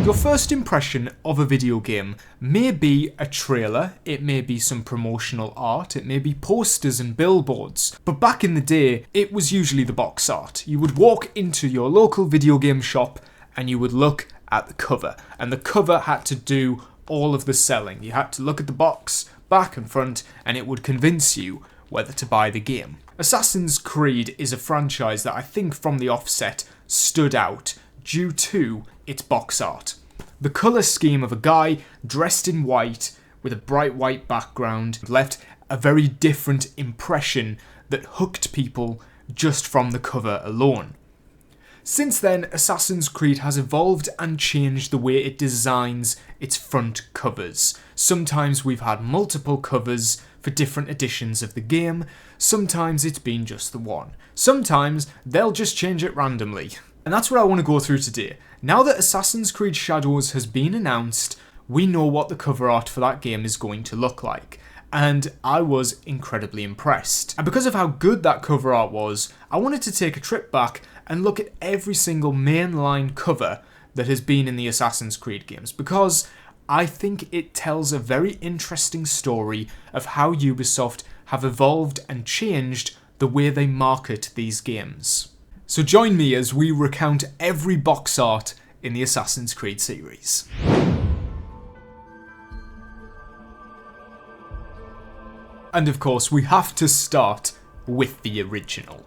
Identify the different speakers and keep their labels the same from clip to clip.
Speaker 1: Your first impression of a video game may be a trailer, it may be some promotional art, it may be posters and billboards, but back in the day, it was usually the box art. You would walk into your local video game shop and you would look at the cover, and the cover had to do all of the selling. You had to look at the box, back and front, and it would convince you whether to buy the game. Assassin's Creed is a franchise that I think from the offset stood out due to its box art. The colour scheme of a guy dressed in white with a bright white background left a very different impression that hooked people just from the cover alone. Since then, Assassin's Creed has evolved and changed the way it designs its front covers. Sometimes we've had multiple covers for different editions of the game, sometimes it's been just the one. Sometimes they'll just change it randomly. And that's what I want to go through today. Now that Assassin's Creed Shadows has been announced, we know what the cover art for that game is going to look like. And I was incredibly impressed. And because of how good that cover art was, I wanted to take a trip back and look at every single mainline cover that has been in the Assassin's Creed games, because I think it tells a very interesting story of how Ubisoft have evolved and changed the way they market these games. So join me as we recount every box art in the Assassin's Creed series. And of course, we have to start with the original.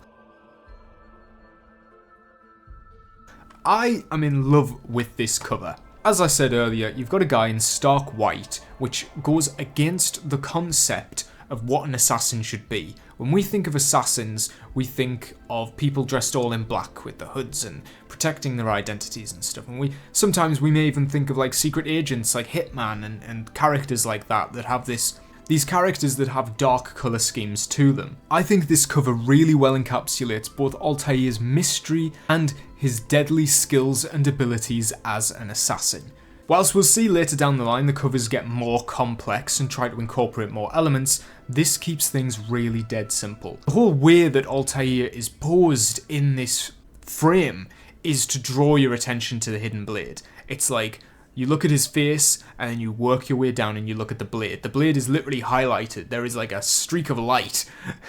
Speaker 1: I am in love with this cover. As I said earlier, you've got a guy in stark white, which goes against the concept of what an assassin should be. When we think of assassins, we think of people dressed all in black with the hoods and protecting their identities and stuff. And sometimes we may even think of like secret agents like Hitman and characters like that have these characters that have dark colour schemes to them. I think this cover really well encapsulates both Altair's mystery and his deadly skills and abilities as an assassin. Whilst we'll see later down the line the covers get more complex and try to incorporate more elements, this keeps things really dead simple. The whole way that Altair is posed in this frame is to draw your attention to the hidden blade. It's like, you look at his face and then you work your way down and you look at the blade. The blade is literally highlighted. There is like a streak of light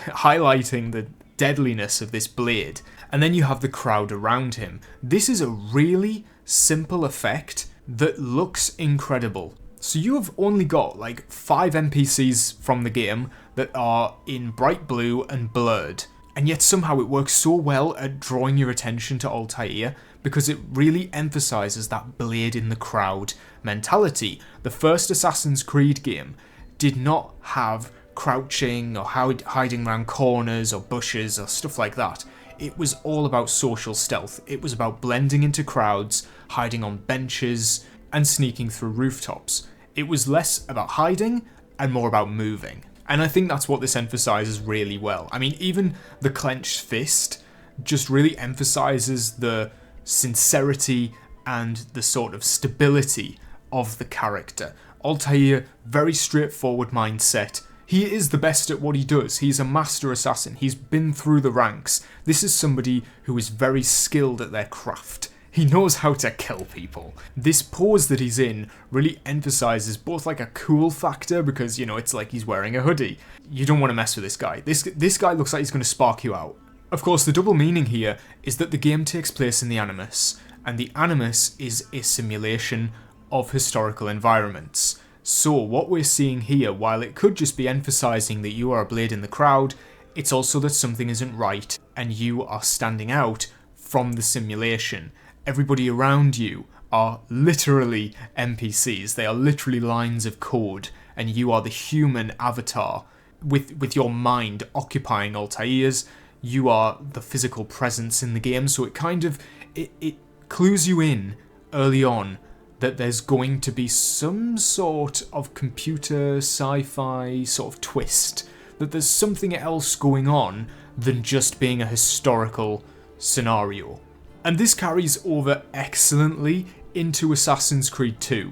Speaker 1: highlighting the deadliness of this blade. And then you have the crowd around him. This is a really simple effect that looks incredible. So you have only got like 5 NPCs from the game that are in bright blue and blurred. And yet somehow it works so well at drawing your attention to Altair because it really emphasises that blade in the crowd mentality. The first Assassin's Creed game did not have crouching or hiding around corners or bushes or stuff like that. It was all about social stealth. It was about blending into crowds, hiding on benches, and sneaking through rooftops. It was less about hiding and more about moving. And I think that's what this emphasises really well. I mean, even the clenched fist just really emphasises the sincerity and the sort of stability of the character. Altair, very straightforward mindset. He is the best at what he does. He's a master assassin. He's been through the ranks. This is somebody who is very skilled at their craft. He knows how to kill people. This pose that he's in really emphasises both like a cool factor because, you know, it's like he's wearing a hoodie. You don't want to mess with this guy. This guy looks like he's going to spark you out. Of course, the double meaning here is that the game takes place in the Animus, and the Animus is a simulation of historical environments. So what we're seeing here, while it could just be emphasising that you are a blade in the crowd, it's also that something isn't right and you are standing out from the simulation. Everybody around you are literally NPCs. They are literally lines of code, and you are the human avatar with your mind occupying Altair's. You are the physical presence in the game, so it kind of it clues you in early on that there's going to be some sort of computer sci-fi sort of twist, that there's something else going on than just being a historical scenario. And this carries over excellently into Assassin's Creed 2.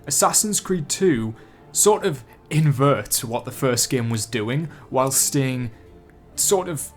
Speaker 1: Assassin's Creed 2 sort of inverts what the first game was doing while staying sort of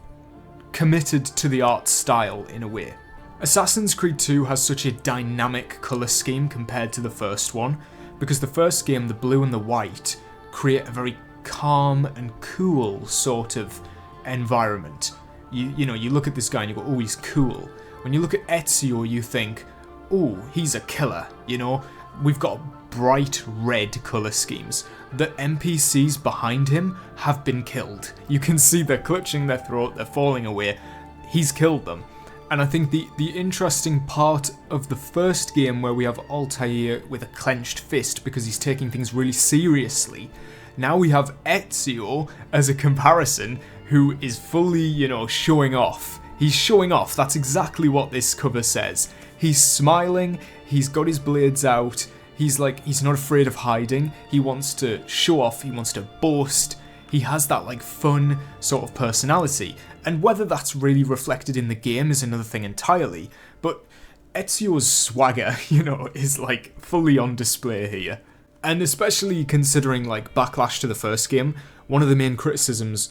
Speaker 1: committed to the art style in a way. Assassin's Creed 2 has such a dynamic colour scheme compared to the first one, because the first game, the blue and the white, create a very calm and cool sort of environment. You know, you look at this guy and you go, oh, he's cool. When you look at Ezio, you think, oh, he's a killer, you know? We've got bright red colour schemes. The NPCs behind him have been killed. You can see they're clutching their throat, they're falling away. He's killed them. And I think the interesting part of the first game, where we have Altair with a clenched fist because he's taking things really seriously, now we have Ezio as a comparison, who is fully, you know, showing off. He's showing off, that's exactly what this cover says. He's smiling, he's got his blades out, he's not afraid of hiding, he wants to show off, he wants to boast, he has that like fun sort of personality. And whether that's really reflected in the game is another thing entirely, but Ezio's swagger, you know, is like fully on display here. And especially considering like backlash to the first game, one of the main criticisms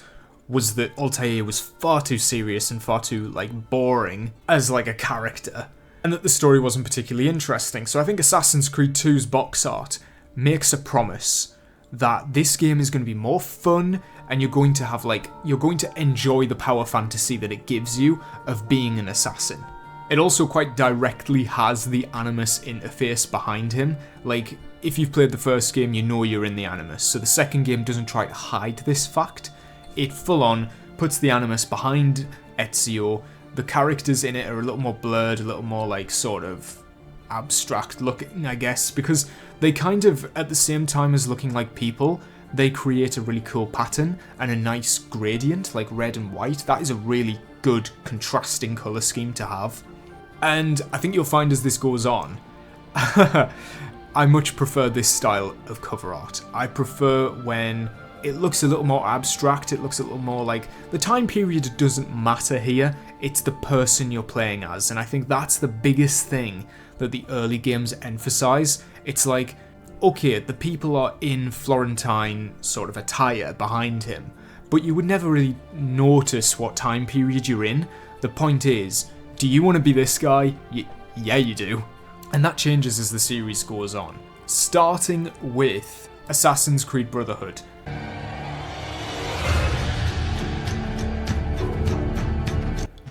Speaker 1: was that Altair was far too serious and far too like boring as like a character, and that the story wasn't particularly interesting. So I think Assassin's Creed 2's box art makes a promise that this game is going to be more fun, and you're going to enjoy the power fantasy that it gives you of being an assassin. It also quite directly has the Animus interface behind him. Like, if you've played the first game, you know you're in the Animus, so the second game doesn't try to hide this fact. It full on puts the Animus behind Ezio. The characters in it are a little more blurred, a little more like sort of abstract looking, I guess, because they kind of, at the same time as looking like people, they create a really cool pattern and a nice gradient, like red and white. That is a really good contrasting colour scheme to have. And I think you'll find as this goes on, I much prefer this style of cover art. I prefer when it looks a little more abstract, it looks a little more like, the time period doesn't matter here, it's the person you're playing as, and I think that's the biggest thing that the early games emphasise. It's like, okay, the people are in Florentine sort of attire behind him, but you would never really notice what time period you're in. The point is, do you want to be this guy? Yeah, you do. And that changes as the series goes on. Starting with Assassin's Creed Brotherhood.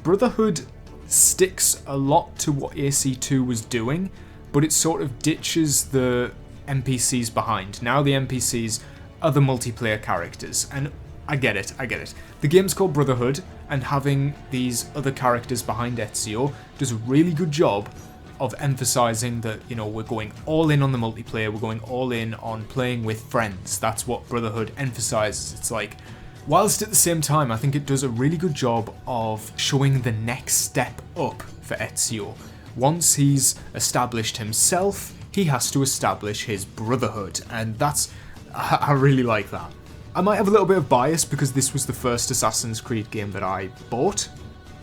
Speaker 1: Brotherhood sticks a lot to what AC2 was doing, but it sort of ditches the NPCs behind. Now the NPCs are the multiplayer characters, and I get it. The game's called Brotherhood, and having these other characters behind Ezio does a really good job of emphasising that, you know, we're going all in on the multiplayer, we're going all in on playing with friends. That's what Brotherhood emphasises. It's like, whilst at the same time, I think it does a really good job of showing the next step up for Ezio. Once he's established himself, he has to establish his Brotherhood, and I really like that. I might have a little bit of bias because this was the first Assassin's Creed game that I bought.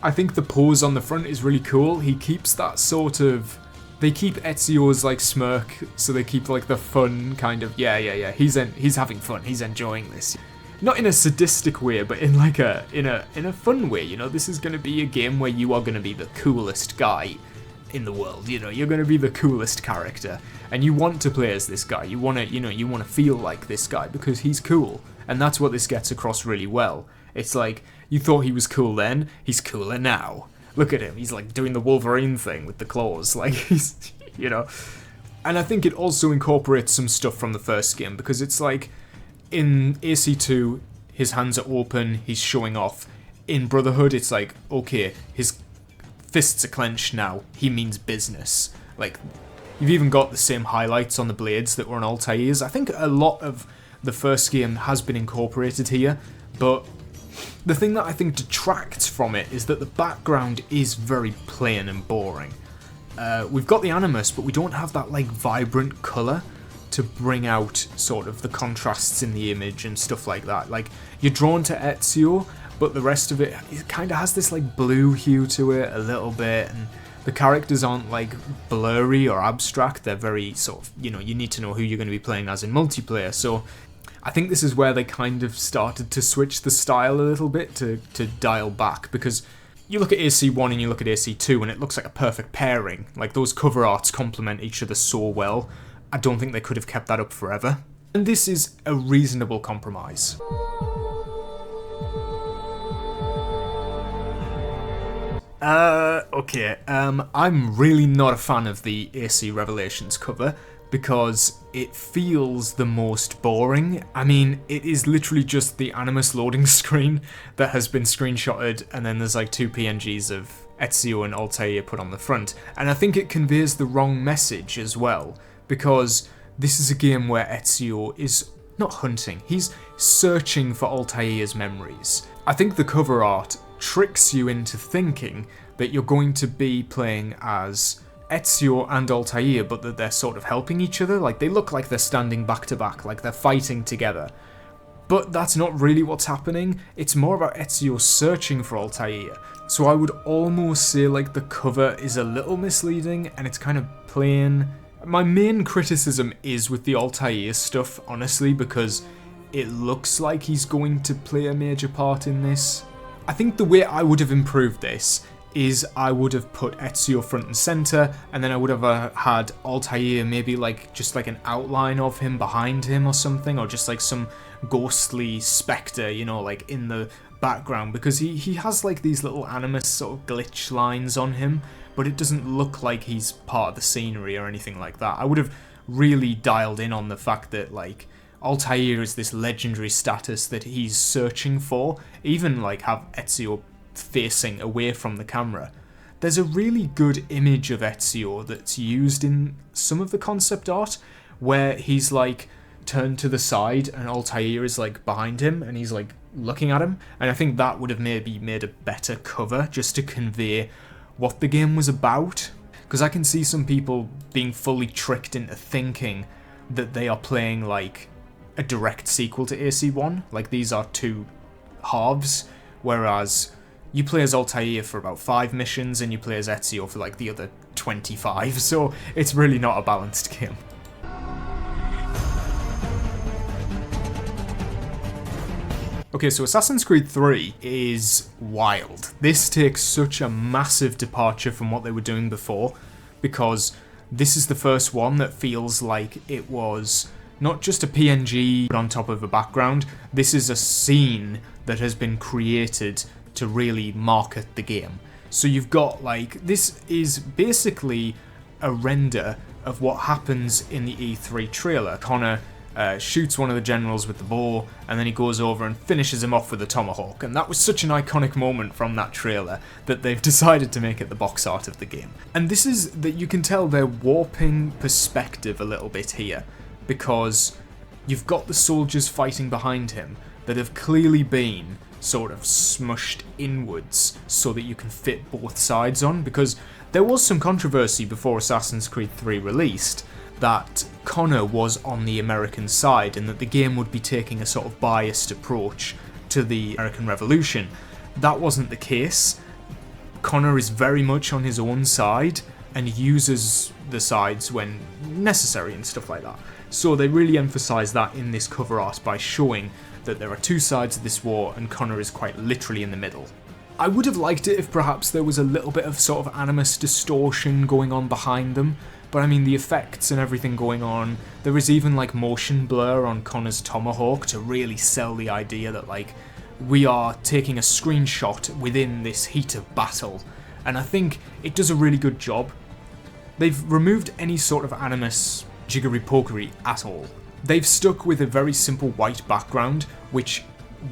Speaker 1: I think the pose on the front is really cool. He keeps that sort of... They keep Ezio's like smirk, so they keep like the fun kind of, yeah, he's having fun, he's enjoying this. Not in a sadistic way, but in like in a fun way, you know. This is going to be a game where you are going to be the coolest guy in the world, you know. You're going to be the coolest character, and you want to play as this guy. You want to feel like this guy because he's cool, and that's what this gets across really well. It's like, you thought he was cool then, he's cooler now. Look at him, he's like doing the Wolverine thing with the claws, like he's, you know. And I think it also incorporates some stuff from the first game, because it's like, in AC2, his hands are open, he's showing off. In Brotherhood, it's like, okay, his fists are clenched now, he means business. Like, you've even got the same highlights on the blades that were on Altair's. I think a lot of the first game has been incorporated here, but the thing that I think detracts from it is that the background is very plain and boring. We've got the Animus, but we don't have that like vibrant colour to bring out sort of the contrasts in the image and stuff like that. Like, you're drawn to Ezio, but the rest of it kind of has this like blue hue to it a little bit, and the characters aren't like blurry or abstract. They're very sort of, you know, you need to know who you're going to be playing as in multiplayer. So I think this is where they kind of started to switch the style a little bit to dial back, because you look at AC1 and you look at AC2 and it looks like a perfect pairing. Like, those cover arts complement each other so well. I don't think they could have kept that up forever. And this is a reasonable compromise. Okay, I'm really not a fan of the AC Revelations cover because it feels the most boring. I mean, it is literally just the Animus loading screen that has been screenshotted, and then there's like 2 PNGs of Ezio and Altair put on the front. And I think it conveys the wrong message as well, because this is a game where Ezio is not hunting, he's searching for Altair's memories. I think the cover art tricks you into thinking that you're going to be playing as Ezio and Altair, but that they're sort of helping each other. Like, they look like they're standing back to back, like they're fighting together. But that's not really what's happening. It's more about Ezio searching for Altair. So I would almost say like the cover is a little misleading and it's kind of plain. My main criticism is with the Altair stuff, honestly, because it looks like he's going to play a major part in this. I think the way I would have improved this is I would have put Ezio front and center, and then I would have had Altair maybe like just like an outline of him behind him or something, or just like some ghostly spectre, you know, like in the background, because he has like these little Animus sort of glitch lines on him, but it doesn't look like he's part of the scenery or anything like that. I would have really dialed in on the fact that like Altair is this legendary status that he's searching for, even like have Ezio facing away from the camera. There's a really good image of Ezio that's used in some of the concept art where he's like turned to the side and Altair is like behind him and he's like looking at him, and I think that would have maybe made a better cover just to convey what the game was about, because I can see some people being fully tricked into thinking that they are playing like a direct sequel to AC1, like these are two halves, whereas you play as Altair for about 5 missions and you play as Ezio for like the other 25, so it's really not a balanced game. Okay, so Assassin's Creed 3 is wild. This takes such a massive departure from what they were doing before, because this is the first one that feels like it was not just a PNG on top of a background. This is a scene that has been created to really market the game. So you've got like, this is basically a render of what happens in the E3 trailer. Connor shoots one of the generals with the bow, and then he goes over and finishes him off with a tomahawk, and that was such an iconic moment from that trailer that they've decided to make it the box art of the game. And this is that you can tell they're warping perspective a little bit here, because you've got the soldiers fighting behind him that have clearly been sort of smushed inwards so that you can fit both sides on, because there was some controversy before Assassin's Creed 3 released that Connor was on the American side and that the game would be taking a sort of biased approach to the American Revolution. That wasn't the case. Connor is very much on his own side and uses the sides when necessary and stuff like that. So they really emphasise that in this cover art by showing that there are two sides of this war and Connor is quite literally in the middle. I would have liked it if perhaps there was a little bit of sort of Animus distortion going on behind them, but I mean the effects and everything going on, there is even like motion blur on Connor's tomahawk to really sell the idea that like we are taking a screenshot within this heat of battle, and I think it does a really good job. They've removed any sort of Animus jiggery-pokery at all. They've stuck with a very simple white background, which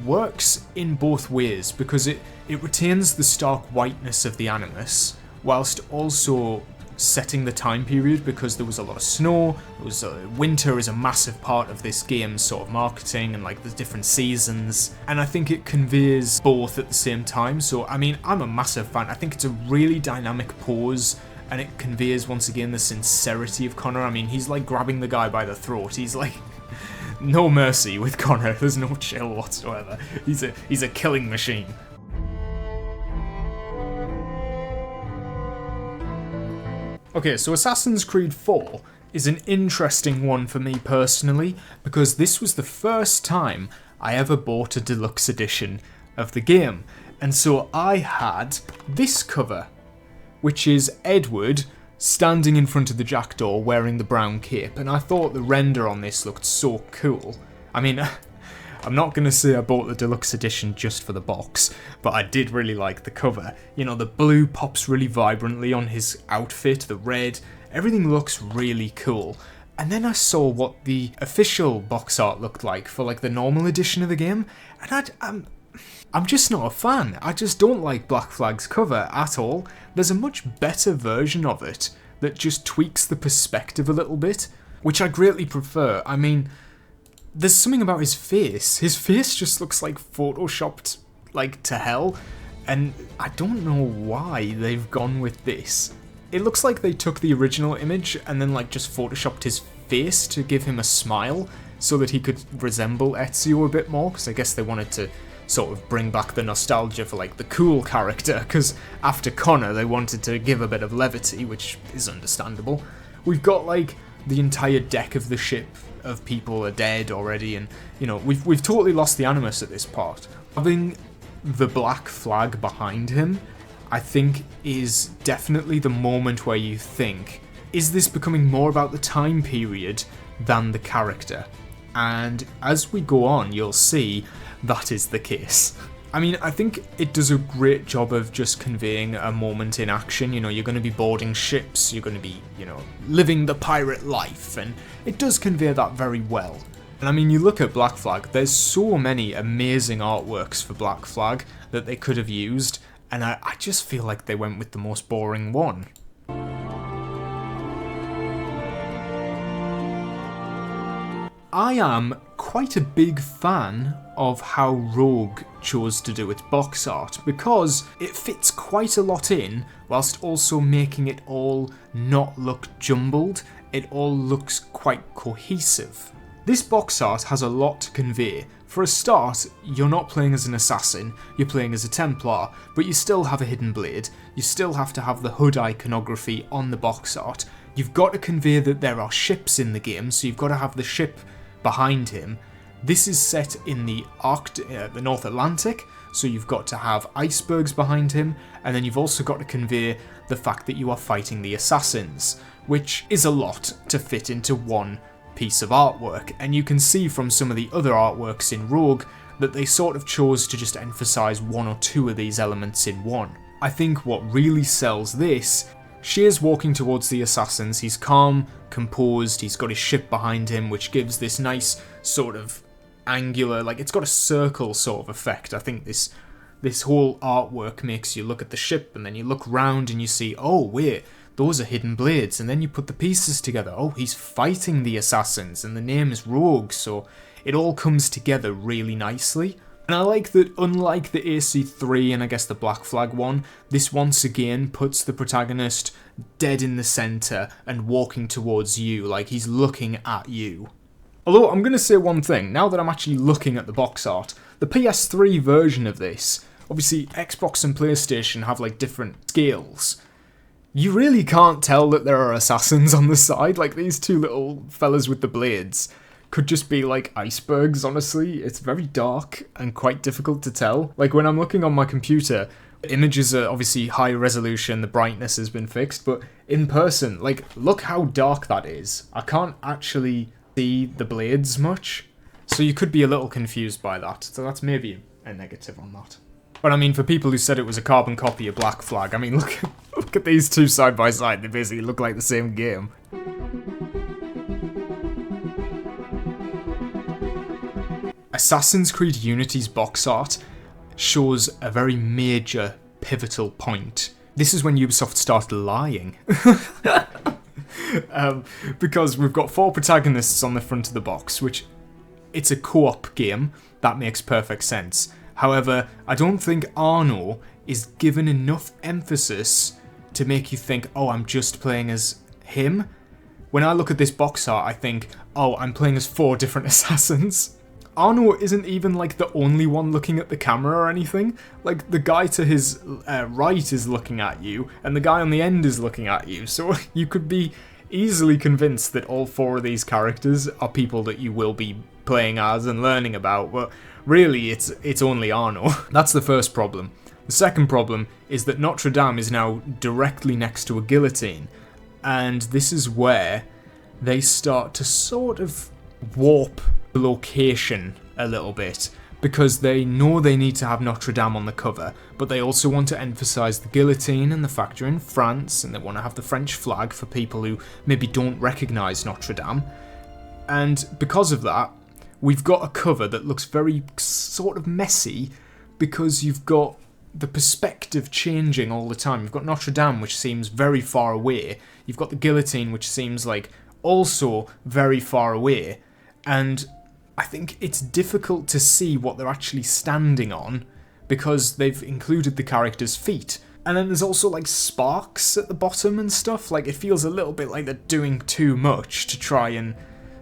Speaker 1: works in both ways because it retains the stark whiteness of the Animus, whilst also setting the time period, because there was a lot of snow, winter is a massive part of this game's sort of marketing and like the different seasons, and I think it conveys both at the same time. So I mean, I'm a massive fan. I think it's a really dynamic pose, and it conveys once again the sincerity of Connor. I mean, he's like grabbing the guy by the throat. He's like, no mercy with Connor. There's no chill whatsoever. He's a killing machine. Okay, so Assassin's Creed 4 is an interesting one for me personally, because this was the first time I ever bought a deluxe edition of the game. And so I had this cover, which is Edward standing in front of the jackdaw wearing the brown cape, and I thought the render on this looked so cool. I mean, I'm not going to say I bought the deluxe edition just for the box, but I did really like the cover. You know, the blue pops really vibrantly on his outfit, the red, everything looks really cool. And then I saw what the official box art looked like for like the normal edition of the game, and I'm just not a fan. I just don't like Black Flag's cover at all. There's a much better version of it that just tweaks the perspective a little bit, which I greatly prefer. I mean, there's something about his face. His face just looks like photoshopped like to hell, and I don't know why they've gone with this. It looks like they took the original image and then like just photoshopped his face to give him a smile so that he could resemble Ezio a bit more, because I guess they wanted to sort of bring back the nostalgia for like the cool character, because after Connor they wanted to give a bit of levity, which is understandable. We've got like the entire deck of the ship of people are dead already, and you know, we've totally lost the animus at this part. Having the Black Flag behind him, I think, is definitely the moment where you think, is this becoming more about the time period than the character? And as we go on, you'll see that is the case. I mean, I think it does a great job of just conveying a moment in action. You know, you're going to be boarding ships, you're going to be, you know, living the pirate life, and it does convey that very well. And I mean, you look at Black Flag, there's so many amazing artworks for Black Flag that they could have used, and I just feel like they went with the most boring one. I am quite a big fan of how Rogue chose to do its box art, because it fits quite a lot in whilst also making it all not look jumbled. It all looks quite cohesive. This box art has a lot to convey. For a start, you're not playing as an assassin, you're playing as a Templar, but you still have a hidden blade, you still have to have the hood iconography on the box art, you've got to convey that there are ships in the game, so you've got to have the ship behind him. This is set in the North Atlantic, so you've got to have icebergs behind him, and then you've also got to convey the fact that you are fighting the assassins, which is a lot to fit into one piece of artwork, and you can see from some of the other artworks in Rogue that they sort of chose to just emphasise one or two of these elements in one. I think what really sells this, Shear's walking towards the assassins, he's calm, composed, he's got his ship behind him, which gives this nice sort of angular, like it's got a circle sort of effect. I think this whole artwork makes you look at the ship and then you look round and you see, oh wait, those are hidden blades, and then you put the pieces together. Oh, he's fighting the assassins, and the name is Rogue, so it all comes together really nicely. And I like that, unlike the AC3 and I guess the Black Flag one, this once again puts the protagonist dead in the centre and walking towards you, like he's looking at you. Although, I'm going to say one thing, now that I'm actually looking at the box art, the PS3 version of this, obviously Xbox and PlayStation have like different scales. You really can't tell that there are assassins on the side, like these two little fellas with the blades could just be like icebergs, honestly. It's very dark and quite difficult to tell. Like when I'm looking on my computer, images are obviously high resolution, the brightness has been fixed, but in person, like look how dark that is. I can't actually see the blades much, so you could be a little confused by that, so that's maybe a negative on that. But I mean, for people who said it was a carbon copy of Black Flag, I mean, look at these two side by side. They basically look like the same game. Assassin's Creed Unity's box art shows a very major, pivotal point. This is when Ubisoft started lying. Because we've got 4 protagonists on the front of the box, which it's a co-op game. That makes perfect sense. However, I don't think Arno is given enough emphasis to make you think, oh, I'm just playing as him. When I look at this box art, I think, oh, I'm playing as 4 different assassins. Arno isn't even like the only one looking at the camera or anything. Like the guy to his right is looking at you, and the guy on the end is looking at you. So you could be easily convinced that all 4 of these characters are people that you will be playing as and learning about, but really it's only Arno. That's the first problem. The second problem is that Notre Dame is now directly next to a guillotine, and this is where they start to sort of warp the location a little bit, because they know they need to have Notre Dame on the cover, but they also want to emphasise the guillotine and the fact you're in France, and they want to have the French flag for people who maybe don't recognise Notre Dame. And because of that, we've got a cover that looks very sort of messy, because you've got the perspective changing all the time. You've got Notre Dame, which seems very far away. You've got the guillotine, which seems like also very far away. And I think it's difficult to see what they're actually standing on, because they've included the character's feet. And then there's also like sparks at the bottom and stuff. Like, it feels a little bit like they're doing too much to try and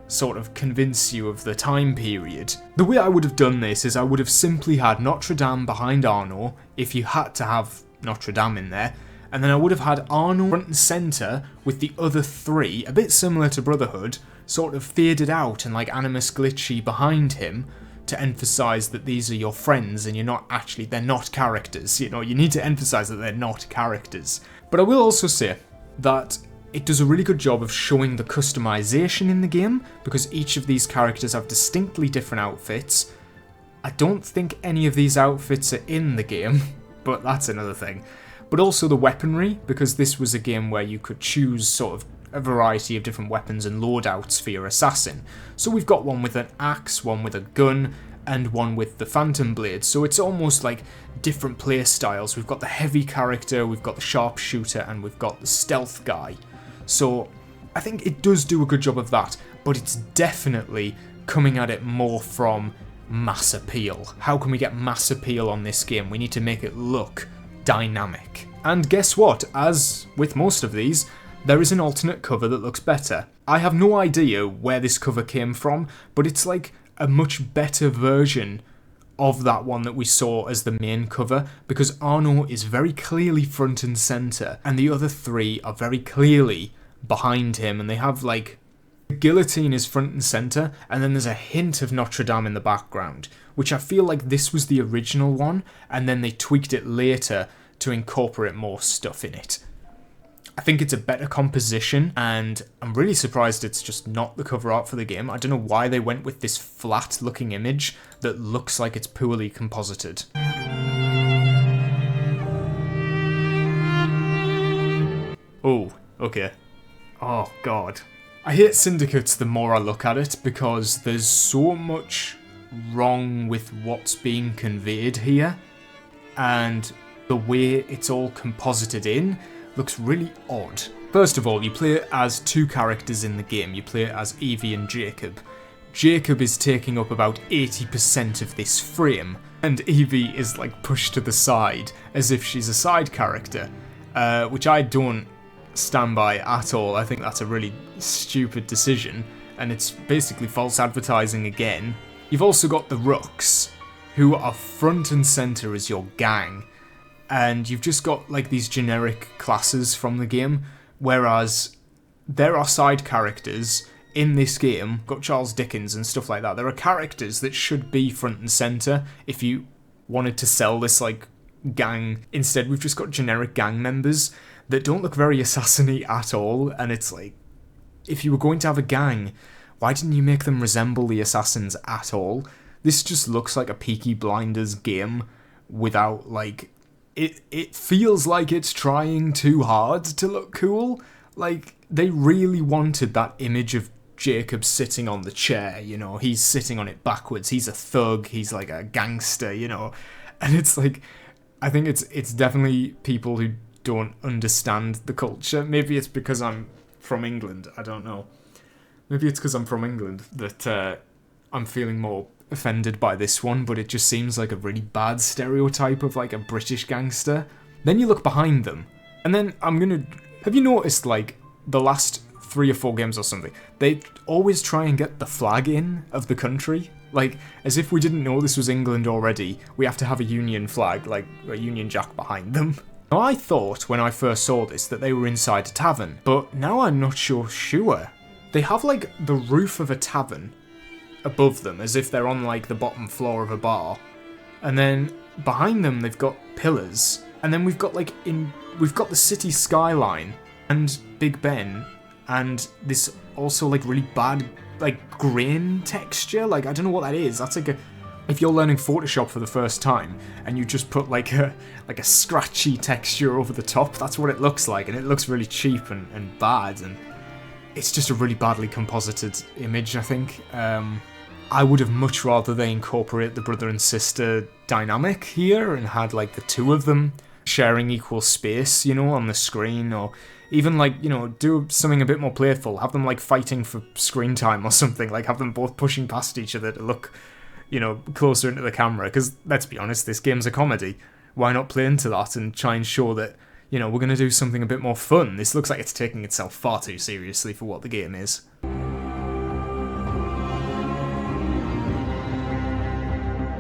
Speaker 1: sort of convince you of the time period. The way I would have done this is I would have simply had Notre Dame behind Arnaud, if you had to have Notre Dame in there, and then I would have had Arnaud front and centre with the other three, a bit similar to Brotherhood, sort of faded out and like Animus Glitchy behind him to emphasise that these are your friends and you're not actually, they're not characters, you know, you need to emphasise that they're not characters. But I will also say that it does a really good job of showing the customization in the game, because each of these characters have distinctly different outfits. I don't think any of these outfits are in the game, but that's another thing. But also the weaponry, because this was a game where you could choose sort of a variety of different weapons and loadouts for your assassin. So we've got one with an axe, one with a gun, and one with the phantom blade, so it's almost like different play styles. We've got the heavy character, we've got the sharpshooter, and we've got the stealth guy. So I think it does do a good job of that, but it's definitely coming at it more from mass appeal. How can we get mass appeal on this game? We need to make it look dynamic. And guess what? As with most of these, there is an alternate cover that looks better. I have no idea where this cover came from, but it's like a much better version of that one that we saw as the main cover, because Arnaud is very clearly front and centre, and the other three are very clearly behind him, and they have like, the guillotine is front and centre, and then there's a hint of Notre Dame in the background, which I feel like this was the original one, and then they tweaked it later to incorporate more stuff in it. I think it's a better composition, and I'm really surprised it's just not the cover art for the game. I don't know why they went with this flat looking image that looks like it's poorly composited. Oh, okay. Oh god. I hate Syndicates the more I look at it, because there's so much wrong with what's being conveyed here, and the way it's all composited in looks really odd. First of all, you play as two characters in the game. You play as Evie and Jacob. Jacob is taking up about 80% of this frame, and Evie is like pushed to the side as if she's a side character, which I don't stand by at all. I think that's a really stupid decision, and it's basically false advertising again. You've also got the Rooks, who are front and centre as your gang, and you've just got like these generic classes from the game, whereas there are side characters in this game, got Charles Dickens and stuff like that. There are characters that should be front and centre if you wanted to sell this like gang. Instead, we've just got generic gang members that don't look very assassin-y at all, and it's like, if you were going to have a gang, why didn't you make them resemble the assassins at all? This just looks like a Peaky Blinders game without like, it feels like it's trying too hard to look cool. Like, they really wanted that image of Jacob sitting on the chair, you know, he's sitting on it backwards, he's a thug, he's like a gangster, you know, and it's like, I think it's definitely people who don't understand the culture. Maybe it's because I'm from England, I don't know. Maybe it's because I'm from England that I'm feeling more offended by this one, but it just seems like a really bad stereotype of like a British gangster. Then you look behind them, and then have you noticed like the last 3 or 4 games or something, they always try and get the flag in of the country, like as if we didn't know this was England already. We have to have a Union flag, like a Union Jack behind them. Now I thought when I first saw this that they were inside a tavern, but now I'm not sure. They have like the roof of a tavern above them, as if they're on like the bottom floor of a bar, And then behind them they've got pillars. And then we've got the city skyline and Big Ben, and this also like really bad like grain texture. Like I don't know what that is. That's like if you're learning Photoshop for the first time and you just put like a scratchy texture over the top, that's what it looks like, and it looks really cheap and bad, and it's just a really badly composited image, I think. I would have much rather they incorporate the brother and sister dynamic here and had like the two of them sharing equal space, you know, on the screen, or even like, you know, do something a bit more playful, have them like fighting for screen time or something, like have them both pushing past each other to look, you know, closer into the camera, because let's be honest, this game's a comedy. Why not play into that and try and show that, you know, we're going to do something a bit more fun? This looks like it's taking itself far too seriously for what the game is.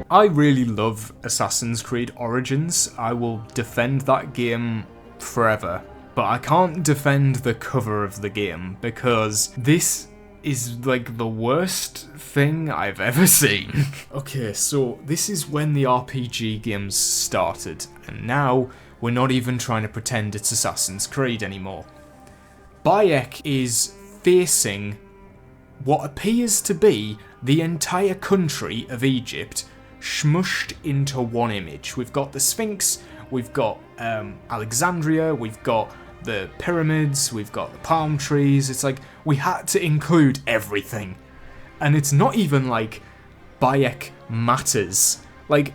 Speaker 1: I really love Assassin's Creed Origins. I will defend that game forever. But I can't defend the cover of the game, because this is like the worst thing I've ever seen. Okay, so this is when the RPG games started, and now we're not even trying to pretend it's Assassin's Creed anymore. Bayek is facing what appears to be the entire country of Egypt smushed into one image. We've got the Sphinx, we've got Alexandria, we've got the pyramids, we've got the palm trees. It's like we had to include everything, and it's not even like Bayek matters. Like,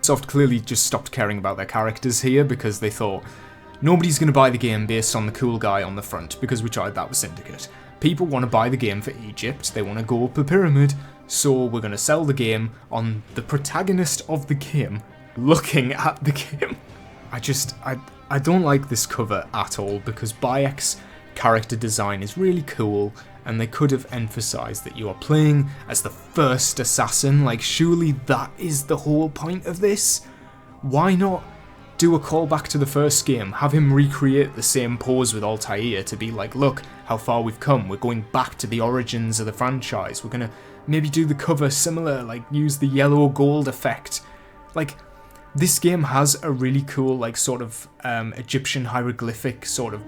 Speaker 1: Soft clearly just stopped caring about their characters here because they thought nobody's going to buy the game based on the cool guy on the front, because we tried that with Syndicate. People want to buy the game for Egypt, they want to go up a pyramid, so we're going to sell the game on the protagonist of the game looking at the game. I don't like this cover at all, because Bayek's character design is really cool, and they could have emphasised that you are playing as the first assassin. Like, surely that is the whole point of this? Why not do a callback to the first game, have him recreate the same pose with Altair to be like, look how far we've come, we're going back to the origins of the franchise, we're gonna maybe do the cover similar, like use the yellow gold effect. Like, this game has a really cool, like, sort of Egyptian hieroglyphic sort of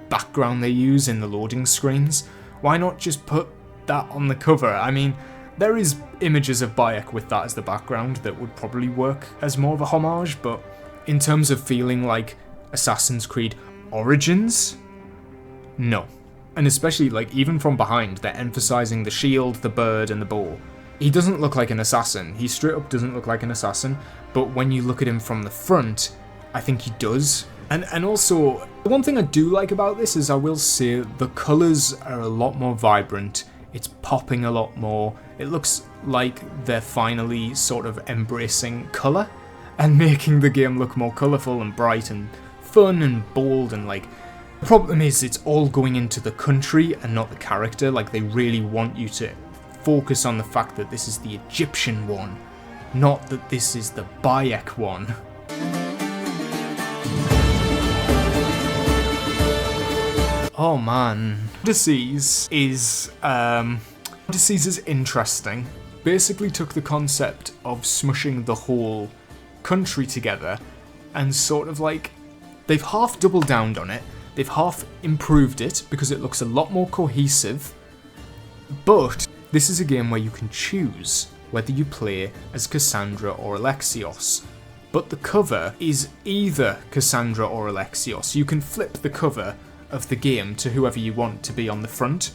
Speaker 1: background they use in the loading screens. Why not just put that on the cover? I mean, there is images of Bayek with that as the background that would probably work as more of a homage, but in terms of feeling like Assassin's Creed Origins, no. And especially, like, even from behind, they're emphasising the shield, the bird, and the bow. He doesn't look like an assassin. He straight up doesn't look like an assassin, but when you look at him from the front, I think he does. And also, one thing I do like about this is, I will say, the colours are a lot more vibrant. It's popping a lot more. It looks like they're finally sort of embracing colour and making the game look more colourful and bright and fun and bold, and like, the problem is it's all going into the country and not the character. Like, they really want you to focus on the fact that this is the Egyptian one, not that this is the Bayek one. Oh man. Odysseys is interesting. Basically took the concept of smushing the whole country together and sort of like, they've half doubled down on it, they've half improved it because it looks a lot more cohesive, but this is a game where you can choose whether you play as Cassandra or Alexios. But the cover is either Cassandra or Alexios. You can flip the cover of the game to whoever you want to be on the front,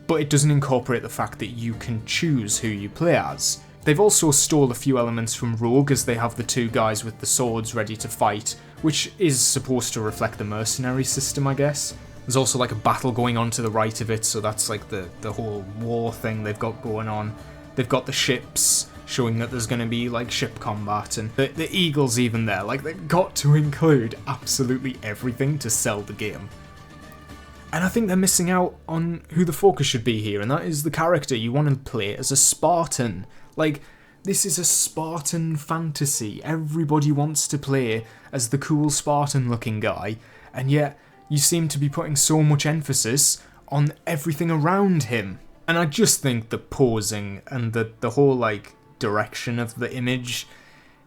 Speaker 1: but it doesn't incorporate the fact that you can choose who you play as. They've also stole a few elements from Rogue, as they have the two guys with the swords ready to fight, which is supposed to reflect the mercenary system, I guess. There's also like a battle going on to the right of it, so that's like the whole war thing they've got going on. They've got the ships, showing that there's going to be like ship combat, and the eagle's even there. Like, they've got to include absolutely everything to sell the game. And I think they're missing out on who the focus should be here, and that is the character. You want to play as a Spartan. Like, this is a Spartan fantasy. Everybody wants to play as the cool Spartan-looking guy, and yet you seem to be putting so much emphasis on everything around him. And I just think the posing and the whole, like, direction of the image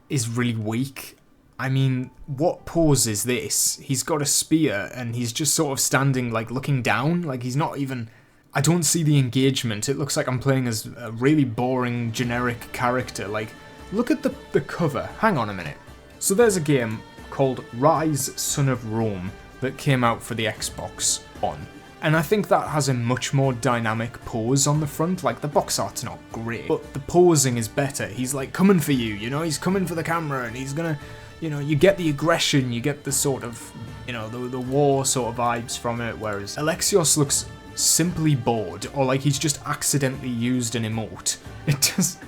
Speaker 1: is really weak. I mean, what pose is this? He's got a spear and he's just sort of standing, like, looking down. Like, he's not even... I don't see the engagement. It looks like I'm playing as a really boring, generic character. Like, look at the cover. Hang on a minute. So there's a game called Rise, Son of Rome that came out for the Xbox One. And I think that has a much more dynamic pose on the front. Like, the box art's not great, but the posing is better. He's, like, coming for you, you know? He's coming for the camera and he's gonna... You know, you get the aggression, you get the sort of, you know, the war sort of vibes from it, whereas Alexios looks simply bored, or like he's just accidentally used an emote.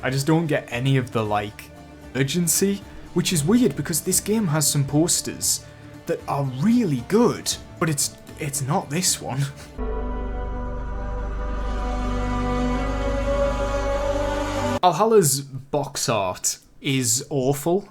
Speaker 1: I just don't get any of the, like, urgency, which is weird because this game has some posters that are really good, but it's not this one. Valhalla's box art is awful.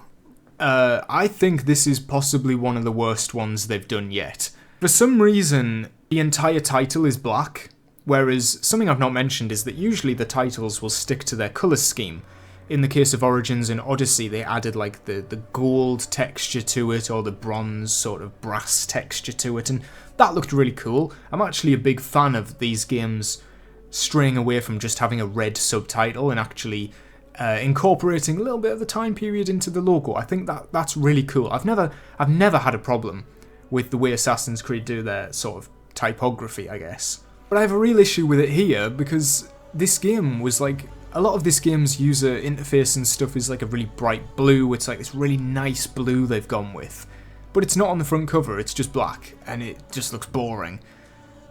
Speaker 1: I think this is possibly one of the worst ones they've done yet. For some reason, the entire title is black, whereas something I've not mentioned is that usually the titles will stick to their colour scheme. In the case of Origins and Odyssey, they added like the gold texture to it, or the bronze sort of brass texture to it, and that looked really cool. I'm actually a big fan of these games straying away from just having a red subtitle and actually incorporating a little bit of the time period into the logo. I think that's really cool. I've never had a problem with the way Assassin's Creed do their sort of typography, I guess. But I have a real issue with it here because this game was like, a lot of this game's user interface and stuff is like a really bright blue. It's like this really nice blue they've gone with. But it's not on the front cover, it's just black, and it just looks boring.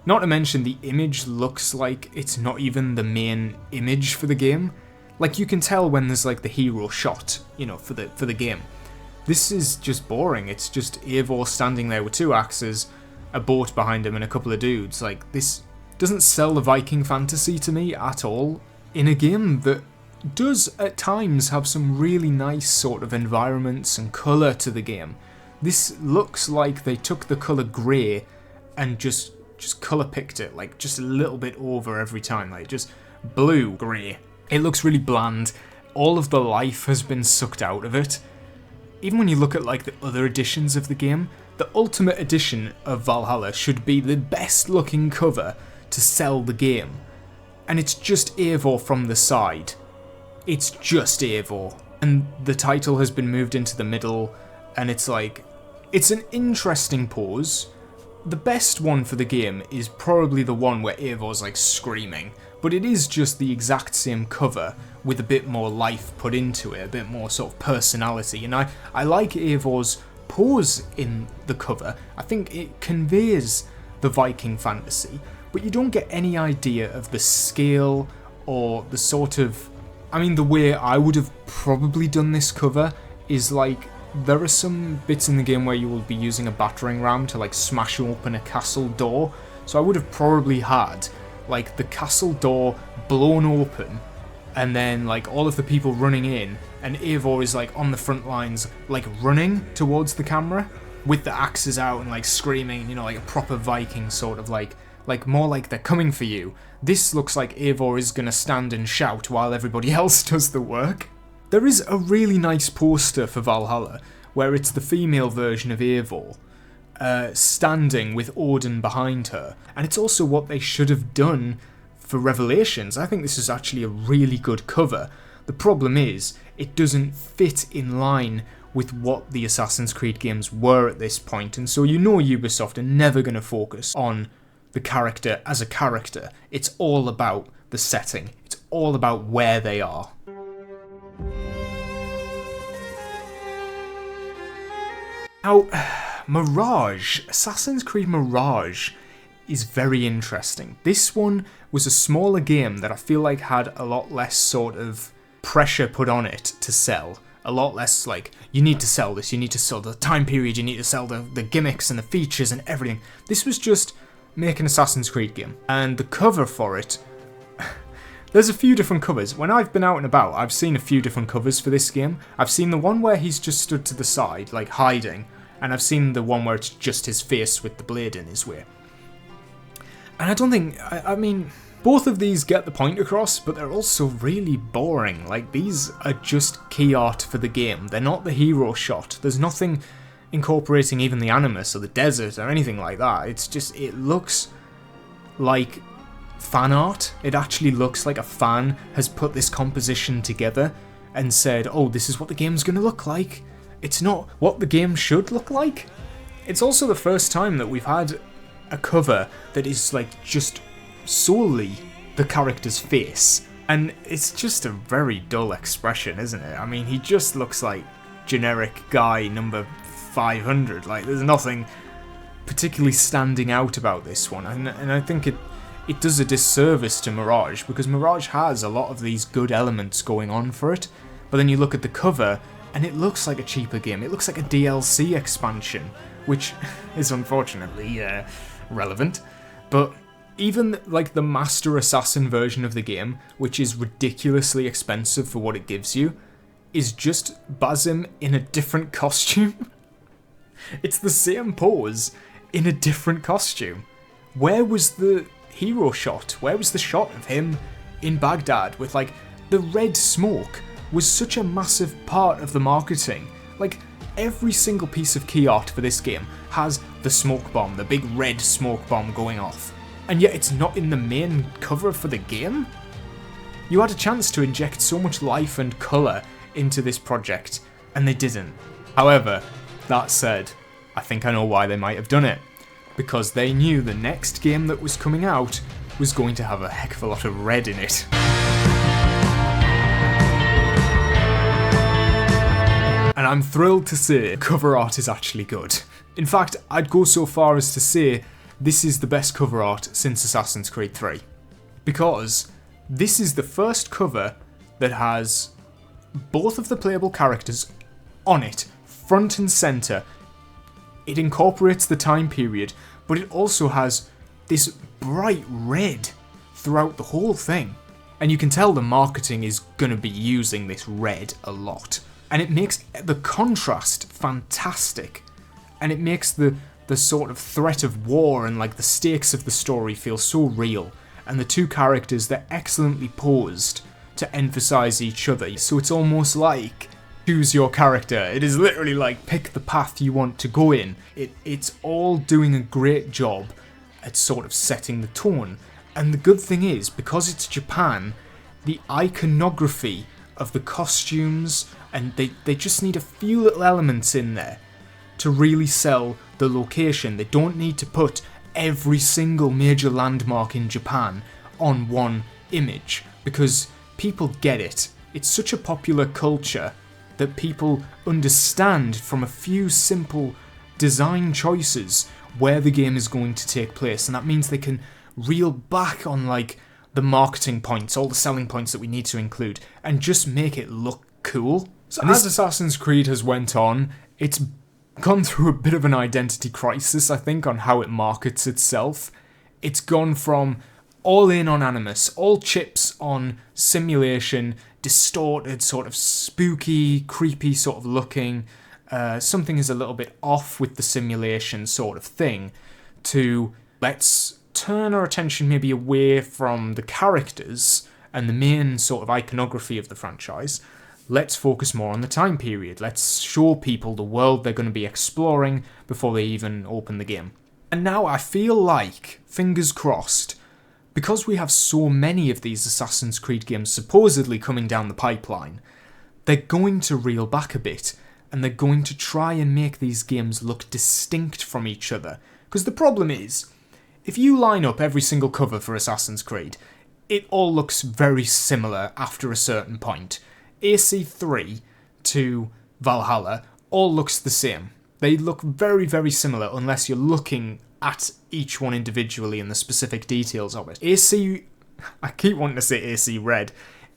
Speaker 1: Not to mention the image looks like it's not even the main image for the game. Like, you can tell when there's like the hero shot, you know, for the game. This is just boring. It's just Eivor standing there with two axes, a boat behind him, and a couple of dudes. Like, this doesn't sell the Viking fantasy to me at all in a game that does at times have some really nice sort of environments and colour to the game. This looks like they took the colour grey and just colour picked it, like just a little bit over every time, like just blue, grey. It looks really bland. All of the life has been sucked out of it. Even when you look at like the other editions of the game, the Ultimate Edition of Valhalla should be the best looking cover to sell the game. And it's just Eivor from the side. It's just Eivor. And the title has been moved into the middle, and it's like, it's an interesting pose. The best one for the game is probably the one where Eivor's like screaming, but it is just the exact same cover with a bit more life put into it, a bit more sort of personality, and I like Eivor's pose in the cover. I think it conveys the Viking fantasy, but you don't get any idea of the scale or the sort of... I mean, the way I would have probably done this cover is like, there are some bits in the game where you will be using a battering ram to like smash open a castle door, so I would have probably had like the castle door blown open and then like all of the people running in, and Eivor is like on the front lines like running towards the camera with the axes out and like screaming, you know, like a proper Viking sort of like more like they're coming for you. This looks like Eivor is gonna stand and shout while everybody else does the work. There is a really nice poster for Valhalla where it's the female version of Eivor standing with Odin behind her, and it's also what they should have done for Revelations. I think this is actually a really good cover. The problem is, it doesn't fit in line with what the Assassin's Creed games were at this point, and so you know Ubisoft are never going to focus on the character as a character. It's all about the setting. It's all about where they are. Now, Mirage, Assassin's Creed Mirage is very interesting. This one was a smaller game that I feel like had a lot less sort of pressure put on it to sell. A lot less like, you need to sell this, you need to sell the time period, you need to sell the gimmicks and the features and everything. This was just make an Assassin's Creed game. And the cover for it, there's a few different covers. When I've been out and about, I've seen a few different covers for this game. I've seen the one where he's just stood to the side, like hiding, and I've seen the one where it's just his face with the blade in his way. And I don't think, I mean, Both of these get the point across, but they're also really boring. Like, these are just key art for the game. They're not the hero shot. There's nothing incorporating even the animus or the desert or anything like that. It's just, it looks like fan art. It actually looks like a fan has put this composition together and said, oh, this is what the game's gonna look like. It's not what the game should look like. It's also the first time that we've had a cover that is like just solely the character's face, and it's just a very dull expression, isn't it? I mean, he just looks like generic guy number 500. Like, there's nothing particularly standing out about this one, and I think it does a disservice to Mirage, because Mirage has a lot of these good elements going on for it, but then you look at the cover and it looks like a cheaper game. It looks like a DLC expansion, which is unfortunately relevant. But even like the Master Assassin version of the game, which is ridiculously expensive for what it gives you, is just Basim in a different costume. It's the same pose in a different costume. Where was the hero shot? Where was the shot of him in Baghdad with like the red smoke? Was such a massive part of the marketing. Like, every single piece of key art for this game has the smoke bomb, the big red smoke bomb going off, and yet it's not in the main cover for the game? You had a chance to inject so much life and colour into this project, and they didn't. However, that said, I think I know why they might have done it. Because they knew the next game that was coming out was going to have a heck of a lot of red in it. And I'm thrilled to say cover art is actually good. In fact, I'd go so far as to say this is the best cover art since Assassin's Creed 3. Because this is the first cover that has both of the playable characters on it, front and centre. It incorporates the time period, but it also has this bright red throughout the whole thing. And you can tell the marketing is going to be using this red a lot. And it makes the contrast fantastic. And it makes the sort of threat of war and like the stakes of the story feel so real. And the two characters, they're excellently posed to emphasize each other. So it's almost like choose your character. It is literally like pick the path you want to go in. It's all doing a great job at sort of setting the tone. And the good thing is, because it's Japan, the iconography of the costumes, and they just need a few little elements in there to really sell the location. They don't need to put every single major landmark in Japan on one image, because people get it. It's such a popular culture that people understand from a few simple design choices where the game is going to take place, and that means they can reel back on like the marketing points, all the selling points that we need to include, and just make it look cool. So as Assassin's Creed has went on, it's gone through a bit of an identity crisis, I think, on how it markets itself. It's gone from all in on Animus, all chips on simulation, distorted, sort of spooky, creepy sort of looking, something is a little bit off with the simulation sort of thing, to let's turn our attention maybe away from the characters and the main sort of iconography of the franchise. Let's focus more on the time period. Let's show people the world they're going to be exploring before they even open the game. And now I feel like, fingers crossed, because we have so many of these Assassin's Creed games supposedly coming down the pipeline, they're going to reel back a bit, and they're going to try and make these games look distinct from each other. Because the problem is, if you line up every single cover for Assassin's Creed, it all looks very similar after a certain point. AC3 to Valhalla all looks the same. They look very, very similar unless you're looking at each one individually and the specific details of it. I keep wanting to say AC Red.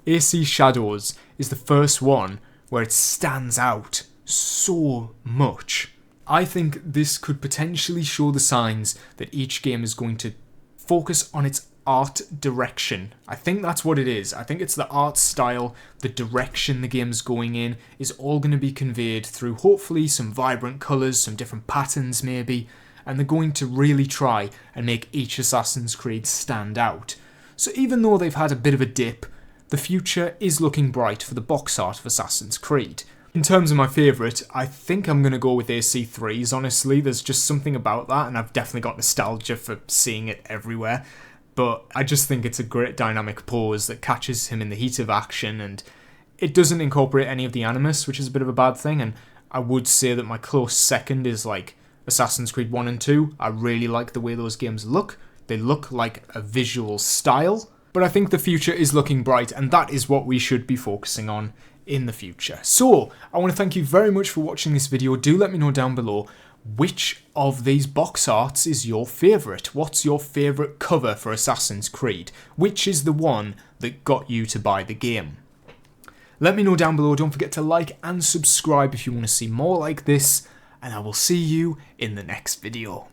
Speaker 1: AC Shadows is the first one where it stands out so much. I think this could potentially show the signs that each game is going to focus on its art direction. I think that's what it is. I think it's the art style, the direction the game's going in is all going to be conveyed through hopefully some vibrant colours, some different patterns maybe, and they're going to really try and make each Assassin's Creed stand out. So even though they've had a bit of a dip, the future is looking bright for the box art of Assassin's Creed. In terms of my favourite, I think I'm going to go with AC3s, honestly. There's just something about that, and I've definitely got nostalgia for seeing it everywhere. But I just think it's a great dynamic pose that catches him in the heat of action, and it doesn't incorporate any of the animus, which is a bit of a bad thing, and I would say that my close second is like Assassin's Creed 1 and 2. I really like the way those games look. They look like a visual style, but I think the future is looking bright, and that is what we should be focusing on in the future. So, I want to thank you very much for watching this video. Do let me know down below which of these box arts is your favourite. What's your favourite cover for Assassin's Creed? Which is the one that got you to buy the game? Let me know down below. Don't forget to like and subscribe if you want to see more like this, and I will see you in the next video.